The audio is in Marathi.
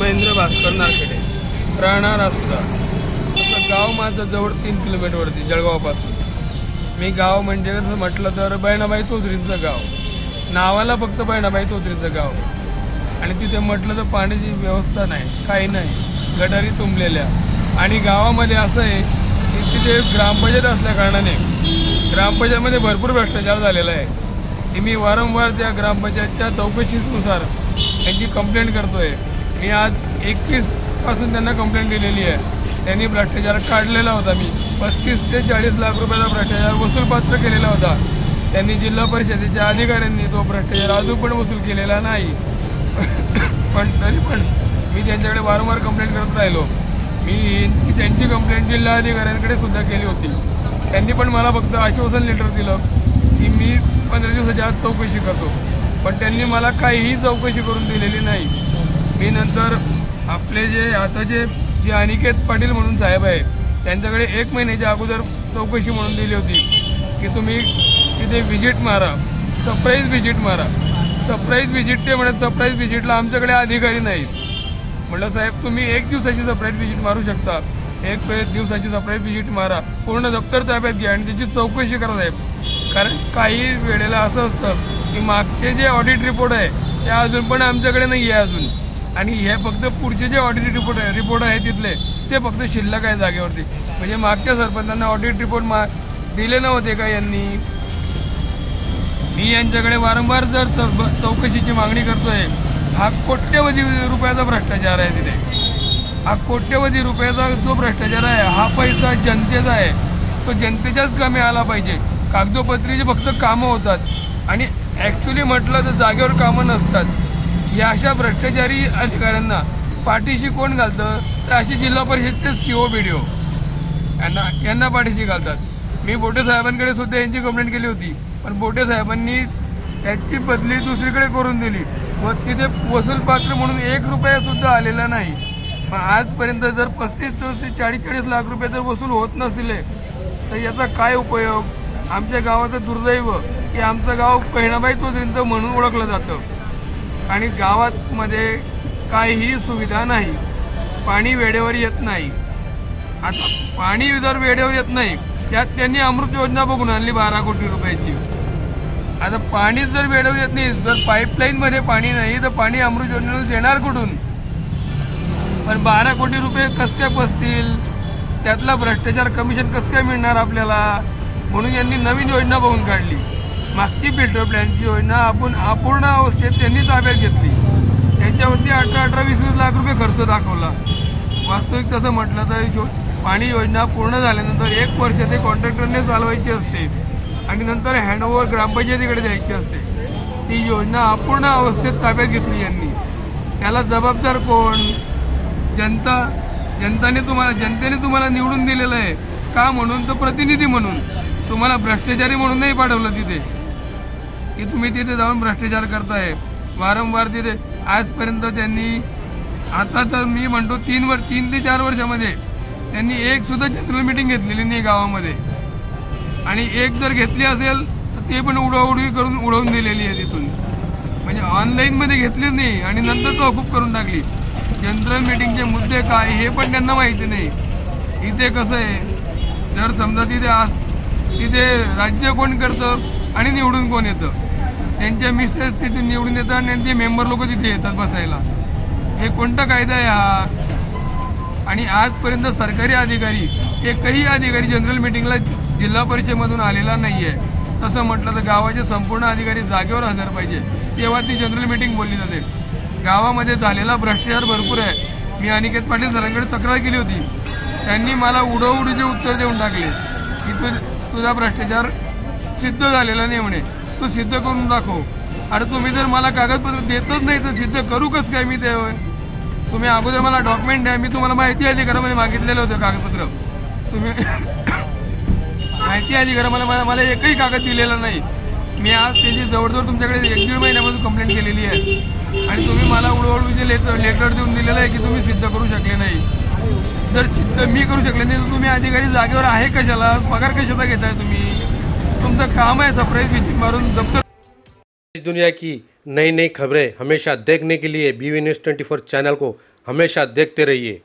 महेंद्र भास्कर नारखेडे, राहणार आसुदा. असं गाव माझं जवळ 3 किलोमीटरवरती जळगावापासून. मी गाव म्हणजे कसं म्हटलं तर बहिणाबाई चौधरींचं गाव, नावाला फक्त बहिणाबाई चौधरींचं गाव. आणि तिथे म्हटलं तर पाण्याची व्यवस्था नाही, काही नाही, गटारी तुंबलेल्या. आणि गावामध्ये असं आहे की तिथे ग्रामपंचायत असल्या कारणाने ग्रामपंचायतमध्ये भरपूर भ्रष्टाचार झालेला आहे. की मी वारंवार त्या ग्रामपंचायतच्या चौकशीनुसार त्यांची कंप्लेंट करतोय. मी आज 21 पासून त्यांना कंप्लेंट दिलेली आहे. त्यांनी भ्रष्टाचार काढलेला होता. मी 35 ते 40 लाख रुपयाचा भ्रष्टाचार वसूलपात्र केलेला होता. त्यांनी जिल्हा परिषदेच्या अधिकाऱ्यांनी तो भ्रष्टाचार अजून पण वसूल केलेला नाही. पण तरी पण मी त्यांच्याकडे वारंवार कंप्लेंट करत राहिलो. मी त्यांची कंप्लेंट जिल्हा अधिकाऱ्यांकडे सुद्धा केली होती. त्यांनी पण मला फक्त आश्वासन लेटर दिलं की मी 15 दिवसाच्या आत चौकशी करतो. पण त्यांनी मला काहीही चौकशी करून दिलेली नाही. मी नंतर आपले जे आताचे जे अनिकेत पाटील म्हणून साहेब आहे त्यांच्याकडे 1 महिन्याच्या अगोदर चौकशी म्हणून दिली होती की तुम्ही तिथे व्हिजिट मारा, सरप्राईज व्हिजिट मारा. सरप्राईज व्हिजिट ते म्हणत सरप्राईज व्हिजिटला आमच्याकडे अधिकारी नाहीत. म्हटलं साहेब तुम्ही 1 दिवसाची सरप्राईज व्हिजिट मारू शकता, 1 दिवसाची सरप्राईज व्हिजिट मारा, पूर्ण दप्तर ताब्यात घ्या आणि त्याची चौकशी करा साहेब. कारण काही वेळेला असं असतं की मागचे जे ऑडिट रिपोर्ट आहे ते अजून पण आमच्याकडे नाही आहे अजून. आणि हे फक्त पुढचे जे ऑडिट रिपोर्ट आहे तिथले ते फक्त शिल्लक आहे जागेवरती. म्हणजे मागच्या सरपंचांना ऑडिट रिपोर्ट दिले नव्हते का यांनी. मी यांच्याकडे वारंवार जर चौकशीची मागणी करतोय. हा कोट्यवधी रुपयाचा भ्रष्टाचार आहे तिथे. हा कोट्यवधी रुपयाचा जो भ्रष्टाचार आहे हा पैसा जनतेचा आहे. तो जनतेच्याच कामी आला पाहिजे. कागदोपत्रीचे फक्त कामं होतात आणि ऍक्च्युली म्हटलं तर जागेवर कामं नसतात. या अशा भ्रष्टाचारी अधिकाऱ्यांना पाठीशी कोण घालतं तर अशी जिल्हा परिषदचे CO BDO यांना पाठीशी घालतात. मी बोटे साहेबांकडे सुद्धा यांची कंप्लेंट केली होती. पण बोटे साहेबांनी त्याची बदली दुसरीकडे करून दिली व तिथे वसूलपात्र म्हणून 1 रुपया सुद्धा आलेला नाही. मग आजपर्यंत जर 35 ते 40 लाख रुपये जर वसूल होत नसले तर याचा काय उपयोग. आमच्या गावाचं दुर्दैव की आमचं गाव बहिणाबाई चौधरींचं म्हणून ओळखलं जातं आणि गावामध्ये काहीही सुविधा नाही. पाणी वेळेवर येत नाही. आता पाणी जर वेळेवर येत नाही त्यात त्यांनी अमृत योजना बघून आणली 12 कोटी रुपयाची. आता पाणी जर वेळेवर येत नाही, जर पाईपलाईनमध्ये पाणी नाही तर पाणी अमृत योजनेला देणार कुठून. पण 12 कोटी रुपये कसं काय बसतील, त्यातला भ्रष्टाचार कमिशन कसं काय मिळणार आपल्याला. म्हणून यांनी नवीन योजना बघून काढली. मागची फिल्टर प्लॅनची योजना आपण अपूर्ण अवस्थेत त्यांनी ताब्यात घेतली. त्यांच्यावरती 18-20 लाख रुपये खर्च दाखवला. वास्तविक तसं म्हटलं तर पाणी योजना पूर्ण झाल्यानंतर 1 वर्ष ते कॉन्ट्रॅक्टरने चालवायची असते आणि नंतर हँडओव्हर ग्रामपंचायतीकडे द्यायची असते. ती योजना अपूर्ण अवस्थेत ताब्यात घेतली यांनी. त्याला जबाबदार कोण. जनतेने तुम्हाला निवडून दिलेलं आहे का म्हणून तर प्रतिनिधी म्हणून. तुम्हाला भ्रष्टाचारी म्हणून नाही पाठवलं तिथे की तुम्ही तिथे जाऊन भ्रष्टाचार करताय वारंवार तिथे. आजपर्यंत त्यांनी आता तर मी म्हणतो 3 ते 4 वर्षामध्ये त्यांनी 1 सुद्धा जनरल मीटिंग घेतलेली नाही गावामध्ये. आणि 1 जर घेतली असेल तर ते पण उडवाउडवी करून उडवून दिलेली आहे तिथून. म्हणजे ऑनलाईनमध्ये घेतलीच नाही आणि नंतर तहकूब करून टाकली. जनरल मीटिंगचे मुद्दे काय हे पण त्यांना माहिती नाही. इथे कसं आहे, जर समजा तिथे राज्य कोण करतं आणि निवडून कोण येतं. त्यांच्या मिसेस तिथे निवडून येतात आणि त्यांचे मेंबर लोक तिथे येतात बसायला. हे कोणता कायदा आहे हा. आणि आजपर्यंत सरकारी अधिकारी एकही अधिकारी जनरल मीटिंगला जिल्हा परिषदेमधून आलेला नाहीये. तसं म्हटलं तर गावाचे संपूर्ण अधिकारी जागेवर हजर पाहिजे, तेव्हा ती जनरल मीटिंग बोलली जाते. गावामध्ये झालेला भ्रष्टाचार भरपूर आहे. मी अनिकेत पाटील सरांकडे तक्रार केली होती. त्यांनी मला उडवउडीचे उत्तर देऊन टाकले की तुझा भ्रष्टाचार सिद्ध झालेला नाही म्हणे, तू सिद्ध करून दाखव. अरे तुम्ही जर मला कागदपत्र देतच नाही तर सिद्ध करू कसं काय मी ते. तुम्ही अगोदर मला डॉक्युमेंट द्या. मी तुम्हाला माहिती अधिकारामध्ये मागितलेलं होतं कागदपत्र. तुम्ही माहिती अधिकार मला एकही कागद दिलेला नाही. मी आज त्याची जवळजवळ तुमच्याकडे 1-1.5 महिन्यापासून कंप्लेंट केलेली आहे आणि तुम्ही मला उडवडूचे लेटर देऊन दिलेलं आहे की तुम्ही सिद्ध करू शकले नाही. जर सिद्ध मी करू शकले नाही तर तुम्ही अधिकारी जागेवर आहे कशाला, पगार कशाचा घेताय तुम्ही. तुमचं काम है सरप्राइज विजिट मारून दफ्तर। इस दुनिया की नई नई खबरें हमेशा देखने के लिए BV News 24 चैनल को हमेशा देखते रहिए